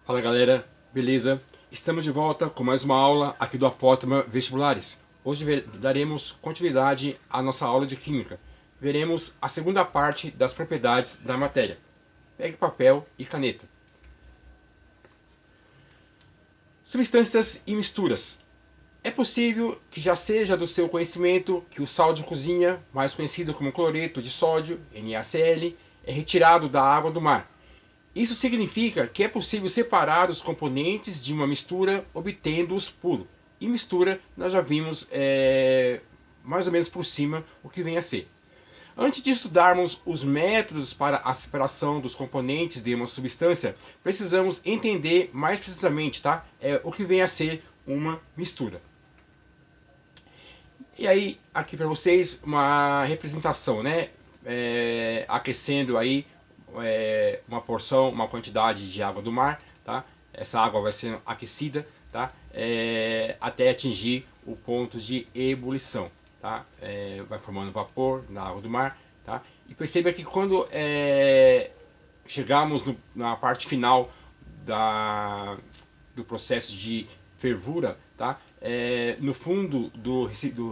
Fala galera, beleza? Estamos de volta com mais uma aula aqui do Apótema Vestibulares. Hoje daremos continuidade à nossa aula de Química. Veremos a segunda parte das propriedades da matéria. Pegue papel e caneta. Substâncias e misturas. É possível que já seja do seu conhecimento que o sal de cozinha, mais conhecido como cloreto de sódio, NaCl, é retirado da água do mar. Isso significa que é possível separar os componentes de uma mistura obtendo-os puro. E mistura nós já vimos mais ou menos por cima o que vem a ser. Antes de estudarmos os métodos para a separação dos componentes de uma substância, precisamos entender mais precisamente, tá? O que vem a ser uma mistura. E aí, aqui para vocês, uma representação, né? Aquecendo aí uma porção, uma quantidade de água do mar, tá? Essa água vai sendo aquecida, tá? Até atingir o ponto de ebulição, tá? Vai formando vapor na água do mar, tá? E perceba que quando chegamos na parte final do processo de fervura, tá? No fundo do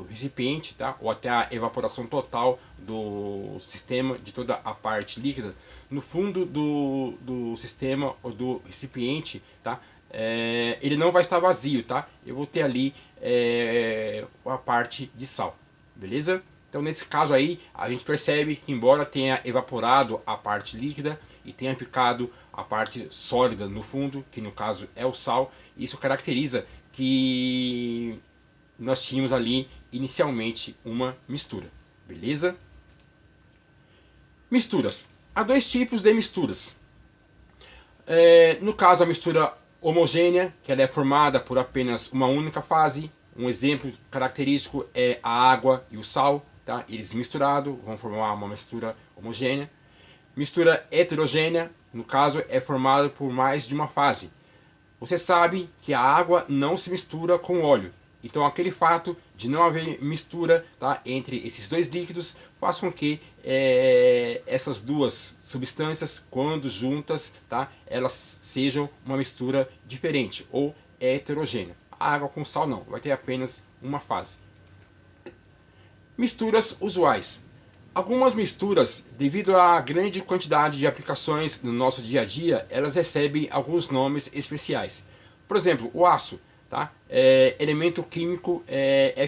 recipiente, tá? Ou até a evaporação total do sistema, de toda a parte líquida, no fundo do sistema ou do recipiente, tá? Ele não vai estar vazio, tá? Eu vou ter ali a parte de sal, beleza? Então nesse caso aí, a gente percebe que embora tenha evaporado a parte líquida e tenha ficado a parte sólida no fundo, que no caso é o sal, isso caracteriza que nós tínhamos ali inicialmente uma mistura, beleza? Misturas. Há dois tipos de misturas. No caso, a mistura homogênea, que ela é formada por apenas uma única fase. Um exemplo característico é a água e o sal, tá? Eles misturados vão formar uma mistura homogênea. Mistura heterogênea, no caso, é formada por mais de uma fase. Você sabe que a água não se mistura com o óleo. Então aquele fato de não haver mistura, tá, entre esses dois líquidos faz com que essas duas substâncias, quando juntas, tá, elas sejam uma mistura diferente ou heterogênea. A água com sal não, vai ter apenas uma fase. Misturas usuais. Algumas misturas, devido à grande quantidade de aplicações no nosso dia a dia, elas recebem alguns nomes especiais. Por exemplo, o aço, tá? Elemento químico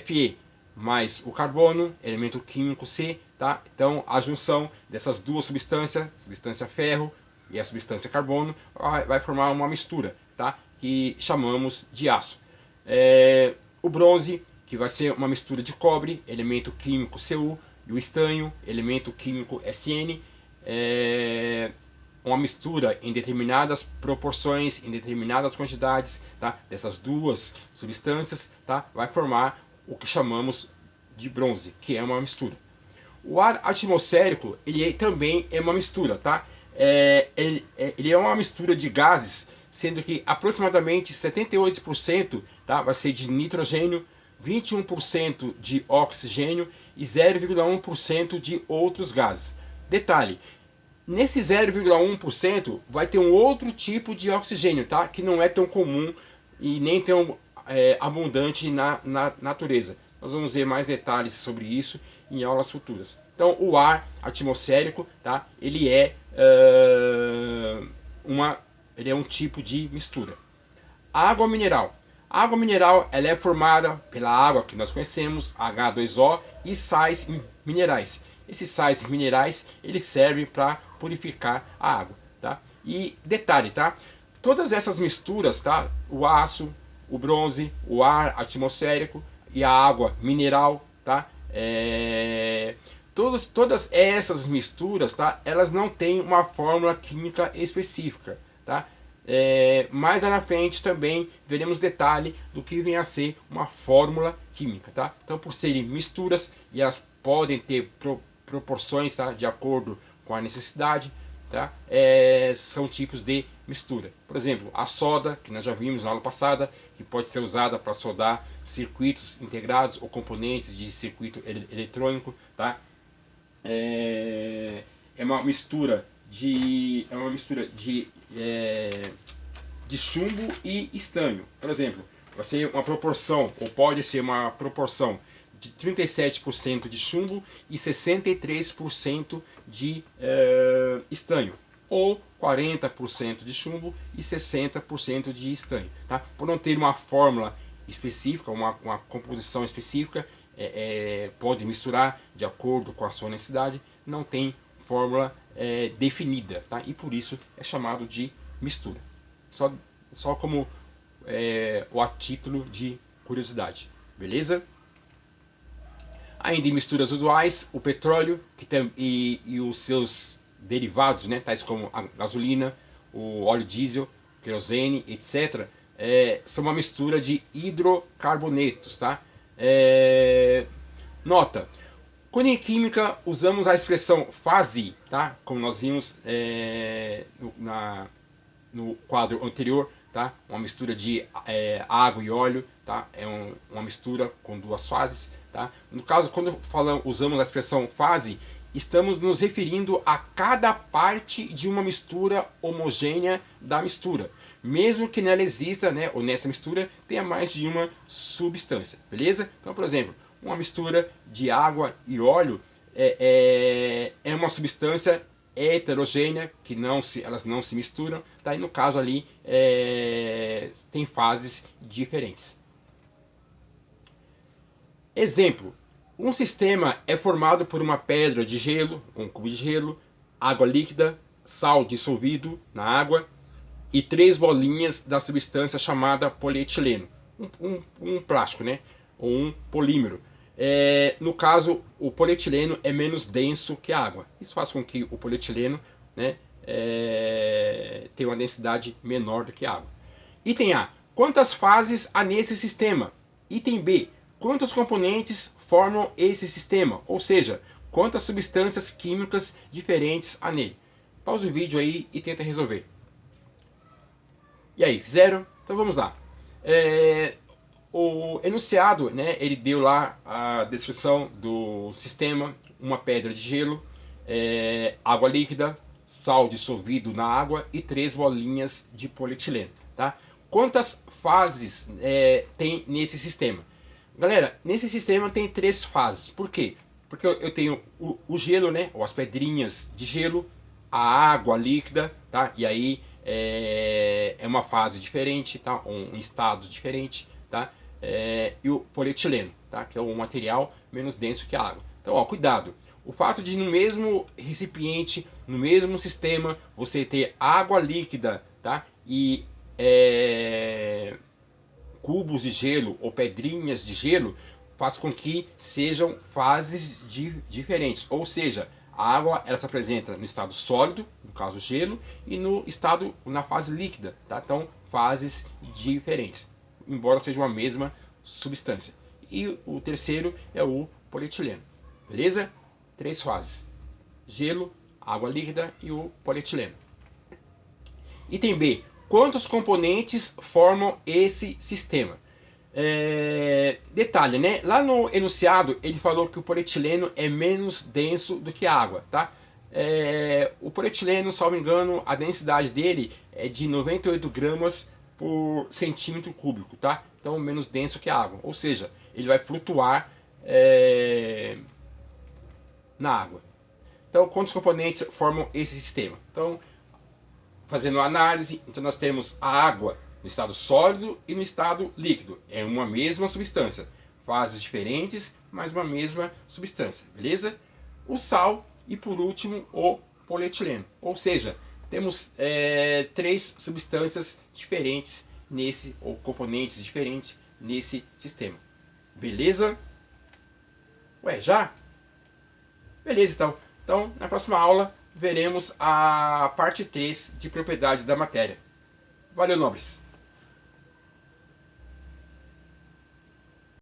Fe, mais o carbono, elemento químico C, tá? Então a junção dessas duas substâncias, substância ferro e a substância carbono, vai formar uma mistura, tá? Que chamamos de aço. O bronze, que vai ser uma mistura de cobre, elemento químico Cu, e o estanho, elemento químico Sn, uma mistura em determinadas proporções, em determinadas quantidades, tá? Dessas duas substâncias, tá? Vai formar o que chamamos de bronze, que é uma mistura. O ar atmosférico, ele também é uma mistura, tá? Ele é uma mistura de gases, sendo que aproximadamente 78%, tá, vai ser de nitrogênio, 21% de oxigênio e 0,1% de outros gases. Detalhe, nesse 0,1% vai ter um outro tipo de oxigênio, tá? Que não é tão comum e nem tão abundante na natureza. Nós vamos ver mais detalhes sobre isso em aulas futuras. Então, o ar atmosférico, tá? Ele é um tipo de mistura. A água mineral. A água mineral ela é formada pela água que nós conhecemos, H2O, e sais minerais. Esses sais minerais eles servem para purificar a água, tá? E detalhe, tá? Todas essas misturas, tá? O aço, o bronze, o ar atmosférico e a água mineral, tá? Todas essas misturas, tá? Elas não têm uma fórmula química específica, tá? Mais lá na frente também veremos detalhe do que vem a ser uma fórmula química, tá? Então, por serem misturas e elas podem ter proporções, tá? De acordo com a necessidade, tá? São tipos de mistura. Por exemplo, a soda, que nós já vimos na aula passada, que pode ser usada para soldar circuitos integrados ou componentes de circuito eletrônico, tá? É uma mistura de de chumbo e estanho. Por exemplo, vai ser uma proporção, ou pode ser uma proporção de 37% de chumbo e 63% de estanho, ou 40% de chumbo e 60% de estanho, tá? Por não ter uma fórmula específica, uma composição específica, pode misturar de acordo com a sua necessidade, não tem fórmula definida, tá? E por isso é chamado de mistura. Só como a título de curiosidade, beleza? Ainda em misturas usuais, o petróleo e os seus derivados, né, tais como a gasolina, o óleo diesel, querosene, etc., são uma mistura de hidrocarbonetos, tá? Nota: quando em química usamos a expressão fase, tá? Como nós vimos no quadro anterior, tá? Uma mistura de água e óleo, tá? Uma mistura com duas fases, tá? No caso, quando usamos a expressão fase, estamos nos referindo a cada parte de uma mistura homogênea da mistura, mesmo que nela exista, né, ou nessa mistura tenha mais de uma substância, beleza? Então, por exemplo, uma mistura de água e óleo é uma substância heterogênea, que elas não se misturam, tá? E no caso ali tem fases diferentes. Exemplo: um sistema é formado por uma pedra de gelo, um cubo de gelo, água líquida, sal dissolvido na água e 3 bolinhas da substância chamada polietileno, um plástico, né? Ou um polímero. No caso, o polietileno é menos denso que a água. Isso faz com que o polietileno, né, tenha uma densidade menor do que a água. Item A: quantas fases há nesse sistema? Item B: quantos componentes formam esse sistema? Ou seja, quantas substâncias químicas diferentes há nele? Pausa o vídeo aí e tenta resolver. E aí, fizeram? Então vamos lá. O enunciado, né, ele deu lá a descrição do sistema: uma pedra de gelo, água líquida, sal dissolvido na água e 3 bolinhas de polietileno, tá? Quantas fases tem nesse sistema? Galera, nesse sistema tem 3 fases. Por quê? Porque eu tenho o gelo, né, ou as pedrinhas de gelo, a água líquida, tá? E aí é uma fase diferente, tá? Um estado diferente, tá? E o polietileno, tá? Que é um material menos denso que a água. Então, ó, cuidado. O fato de no mesmo recipiente, no mesmo sistema, você ter água líquida, tá? E cubos de gelo ou pedrinhas de gelo, faz com que sejam fases diferentes. Ou seja, a água ela se apresenta no estado sólido, no caso gelo, e na fase líquida, tá? Então, fases diferentes, embora sejam a mesma substância. E o terceiro é o polietileno, beleza? 3 fases: gelo, água líquida e o polietileno. Item B: quantos componentes formam esse sistema? Detalhe, né? Lá no enunciado ele falou que o polietileno é menos denso do que a água, tá? O polietileno, salvo engano, a densidade dele é de 98 gramas por centímetro cúbico, tá? Então menos denso que a água, ou seja, ele vai flutuar na água. Então, quantos componentes formam esse sistema? Então, fazendo a análise, então nós temos a água no estado sólido e no estado líquido. É uma mesma substância. Fases diferentes, mas uma mesma substância, beleza? O sal e, por último, o polietileno. Ou seja, temos 3 substâncias diferentes ou componentes diferentes nesse sistema. Beleza? Ué, já? Beleza, então. Então, na próxima aula, veremos a parte 3 de propriedades da matéria. Valeu, nobres!